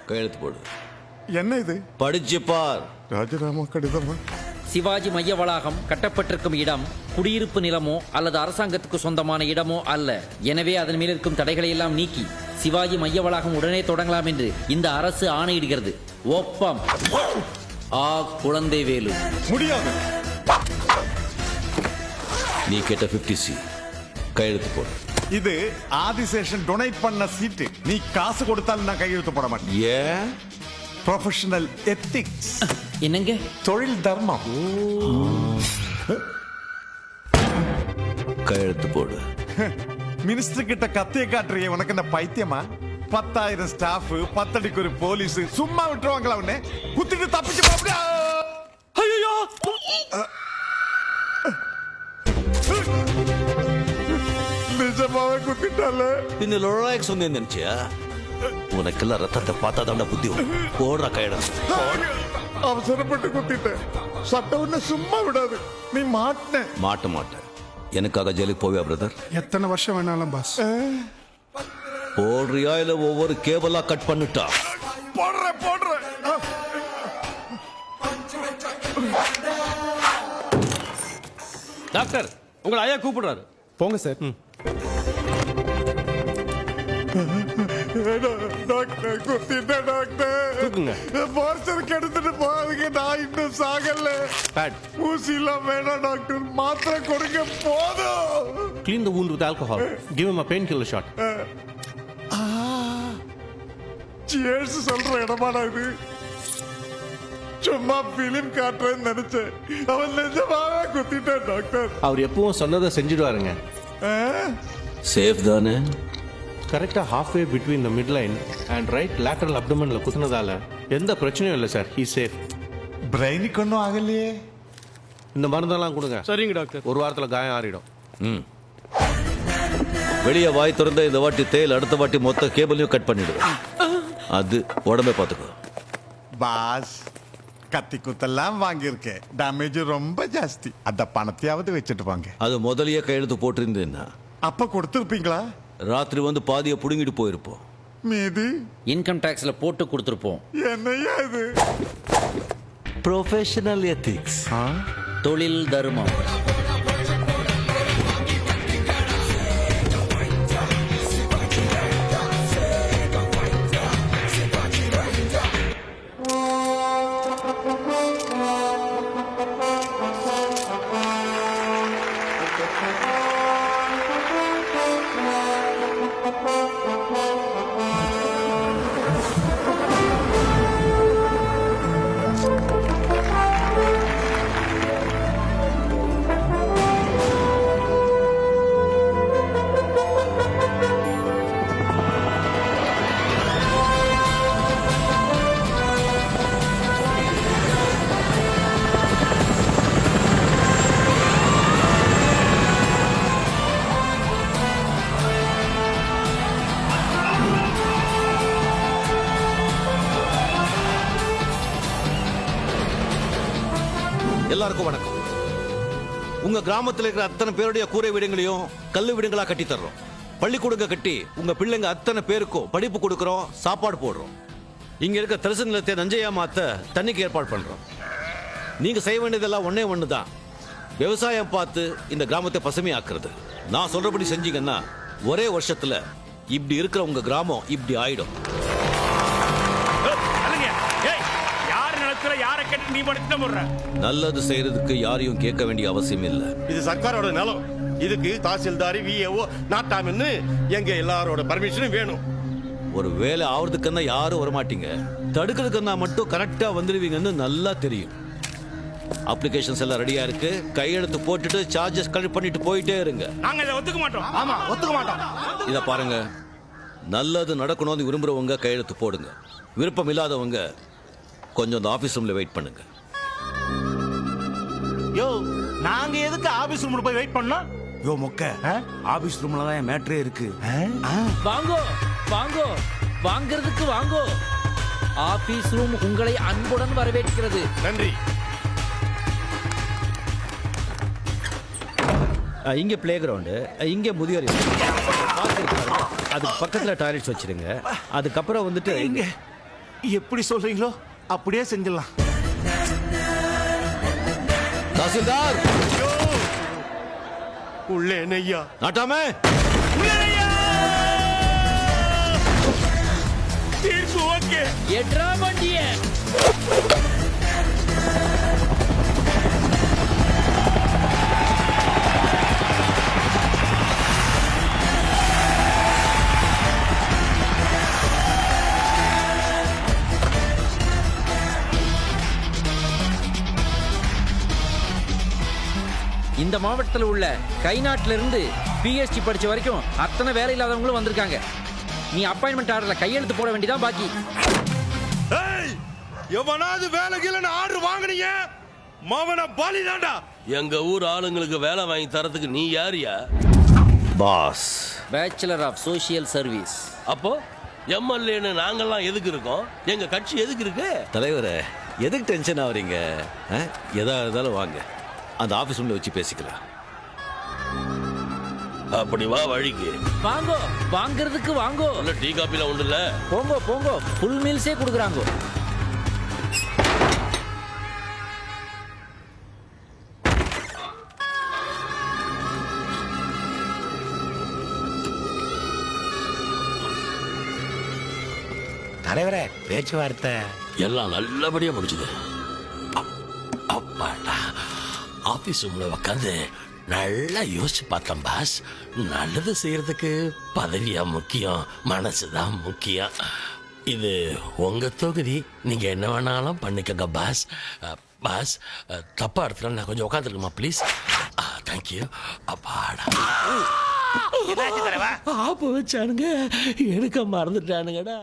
கையெழுத்து போடு. என்ன இது? படிச்சு பார். ராஜினாமா கடிதமா? சிவாஜி மைய வளாகம் கட்டப்பட்டிருக்கும் இடம் குடியிருப்பு நிலமோ அல்லது அரசாங்கத்துக்கு சொந்தமான இடமோ அல்ல. எனவே அதன் மேல் இருக்கும் தடைகளை எல்லாம் நீக்கி சிவாஜி மைய வளாகம் உடனே தொடங்கலாம் என்று இந்த அரசு ஆணையிடுகிறது. ஒப்பம் ஆ குழந்தை வேலு. முடியாது. நீ கேட்ட 50C கையெழுத்து போடு. இது ஆதிசேஷன் டொனேட் பண்ண சீட்டு. நீ காசு கொடுத்தாலும் நான் கையெழுத்து போட மாட்டேன். ஏன்? Professional ethics. என்னங்க? தொழில் தர்மம். கையெழுத்து போடு. மினிஸ்டர் கிட்ட கத்திய காட்டுறிய உனக்கு என்ன பைத்தியமா? 10,000 ஸ்டாஃப், 10 அடிக்கு ஒரு போலீஸ், சும்மா விட்டுருவாங்களா உன்னை? குத்திட்டு தப்பிச்சு போறியா? ஐயோ! நிஜமாவே குத்திட்டால. பின்ன லொழாய்க்கு சொன்னேன்னு நினைச்சியா? உனக்கெல்லாம் ரத்தத்தை பார்த்தா தாண்டா புத்தி போடுற கையெழுத்து. அவசரப்பட்டு குத்திட்டேன். சட்டம் உன்னை சும்மா விடாது. நீ மாட்ட மாட்டேன். எனக்காக ஜெயிலுக்கு போவியா பிரதர்? எத்தனை வருஷம் வேணாலும் பாஸ். போடுறியா இல்ல ஒவ்வொரு கேபிளா கட் பண்ணிட்டா? போடுறேன். டாக்டர், உங்களை ஐயா கூப்பிடுறாரு. போங்க சார். Doctor குத்திட்டேன் doctor. தூக்குங்க. மாஸ்டருக்கு எடுத்துட்டு போகாதீங்க. நான் இன்னும் சாகல. பேட். ஊசி எல்லாம் வேணாம் டாக்டர். மாத்திரை கொடுங்க போதும். Clean the wound with alcohol. Give him a painkiller shot. Cheers சொல்ற இடமாடா இது? சும்மா பிலிம் காட்டுறேன்னு நினைச்சேன். அவன் நிஜமாவே குத்திட்டான் டாக்டர். அவர் எப்பவும் சொன்னதை செஞ்சிடுவாருங்க. சேஃப் தானே? கரெக்டா halfway between the midline and right lateral abdomenல குத்துனதால எந்த பிரச்சனையும் இல்லை சார். He safe. பிரெயினுக்கு ஒன்றும் ஆகலையே. இந்த மருந்தெல்லாம் கொடுங்க. சரிங்க டாக்டர். ஒரு வாரத்துல காயம் ஆறிடும். வெளியே வாய் திறந்த இந்த வாட்டி தேல், அடுத்த வாட்டி மொத்த கேபிளையும் கட் பண்ணிடுவேன். அது உடம்பை பார்த்துக்கோ. பாஸ், கத்தி குத்தெல்லாம் வாங்கியிருக்கேன். டேமேஜ் ரொம்ப ஜாஸ்தி. அந்த பணத்தையாவது வச்சுட்டு வாங்க. அது முதலியே கையெழுத்து போட்டிருந்தேன்னா அப்ப கொடுத்துருப்பீங்களா? ராத்திரி வந்து பாதியை புடுங்கிட்டு போயிருப்போம். மீதி இன்கம் டாக்ஸ்ல போட்டு கொடுத்துருப்போம். என்னையா இது? Professional ethics. தொழில் தர்மம். எல்லாருக்கும் வணக்கம். உங்க கிராமத்தில் இருக்கிற அத்தனை பேருடைய கூரை வீடுகளையும் கல்லு வீடுகளா கட்டி தர்றோம். பள்ளிக்கூடங்க கட்டி உங்க பிள்ளைங்க அத்தனை பேருக்கும் படிப்பு கொடுக்கறோம், சாப்பாடு போடுறோம். இங்க இருக்க தரிசு நிலத்தை நஞ்சையா மாத்த தண்ணிக்கு ஏற்பாடு பண்றோம். நீங்க செய்ய வேண்டியதெல்லாம் ஒன்னே ஒண்ணுதான், விவசாயம் பார்த்து இந்த கிராமத்தை பசுமையாக்குறது. நான் சொல்றபடி செஞ்சீங்கன்னா ஒரே வருஷத்துல இப்படி இருக்கிற உங்க கிராமம் இப்படி ஆயிடும். நல்லது செய்யறதுக்கு யாரையும் கேட்க வேண்டிய அவசியம் இல்ல. இது சர்க்காரோட நிலம். இதுக்கு தாசில்தாரி, விஏஓ, நாட்டாமின்னு எங்க எல்லாரோட பர்மிஷனும் வேணும். ஒரு வேலை ஆவறதுக்குன்னா யாரும் வரமாட்டீங்க, தடுக்கிறதுக்குன்னா மட்டும் கரெக்டா வந்துடுவீங்கன்னு நல்லா தெரியும். அப்ளிகேஷன்ஸ் எல்லாம் ரெடியா இருக்கு. கையெழுத்து போட்டுட்டு சார்ஜஸ் கலெக்ட் பண்ணிட்டு போயிட்டே இருங்க. நாங்க இதை ஒத்துக்க மாட்டோம். ஆமா, ஒத்துக்க மாட்டோம். இத பாருங்க, நல்லது நடக்கணும்னு விரும்புறவங்க கையெழுத்து போடுங்க. விருப்பம் இல்லாதவங்க கொஞ்சம் அந்த ஆபீஸ் ரூம்ல வெயிட் பண்ணுங்க. யோ, நாங்க எதுக்கு ஆபீஸ் ரூம்ல போய் வெயிட் பண்ணோம்? யோ மொக்க, ஆபீஸ் ரூம்ல தான் மேட்டரே இருக்கு. வாங்கோ வாங்கோ, வாங்கிறதுக்கு வாங்கோ. ஆபீஸ் ரூம் உங்களை அன்புடன் வரவேற்கிறது. நன்றி. இங்கே பிளே கிரவுண்டு, இங்கே முதியோர் அதுக்கு பக்கத்தில் டாய்லெட்ஸ் வச்சிருங்க. அதுக்கப்புறம் வந்துட்டு எப்படி சொல்றீங்களோ அப்படியே செஞ்சிடலாம். தாசில்தார் உள்ளே ஐயா. நாட்டாம தீர்ப்பு ஓகே. எட்ரா வண்டிய இந்த மாவட்டத்தில் உள்ள கைநாட்டில இருந்து பிஎஸ்டி படிச்ச வரைக்கும் அத்தனை வேலை இல்லாதவங்களும் வந்திருக்காங்க. நீ அப்பாயின்மெண்ட் ஆர்டர்ல கையெழுத்து போட வேண்டியதான் பாக்கி. ஏய், எவனாவது வேலைக்கு ஆர்டர் வாங்குனீங்க மவன பலிதாண்டா. எங்க ஊர் ஆளுங்களுக்கு வேலை வாங்கி தரதுக்கு நீ யாரியா? Boss bachelor of social service. அப்போ எம்எல்ஏன்னு நாங்கெல்லாம் எதுக்கு இருக்கோம்? எங்க கட்சி எதுக்கு இருக்கு? தலைவரே எதுக்கு டென்ஷன் ஆவறீங்க? எதா இருந்தாலும் வாங்க, அந்த ஆபீஸ் ரூம்ல வச்சு பேசிக்கலாம். அப்படி வா வழிக்கு. வாங்கோ, வாங்குறதுக்கு வாங்கோ. உள்ள டீ காப்பில உண்டு இல்ல? போங்கோ போங்கோ, ஃபுல் மீல்ஸே கொடுக்குறாங்க. தலைவரே பேச்சுவார்த்தை எல்லாம் நல்லபடியா முடிச்சுது. அப்பாடா, ஆபீஸ் ரூம்ல உட்காந்து நல்லா யோசிச்சு பார்த்தேன் பாஸ். நல்லது செய்யறதுக்கு பதவியா முக்கியம், மனசுதான் முக்கியம். இது உங்க தொகுதி, நீங்க என்ன வேணாலும் பண்ணிக்கங்க பாஸ். பாஸ், தப்பா இடத்துல நான் கொஞ்சம் உட்காந்துருக்குமா ப்ளீஸ்? தேங்க்யூ. அப்பாடா, ஆப்பு வச்சானுங்க, எடுக்க மறந்துட்டானுங்கடா.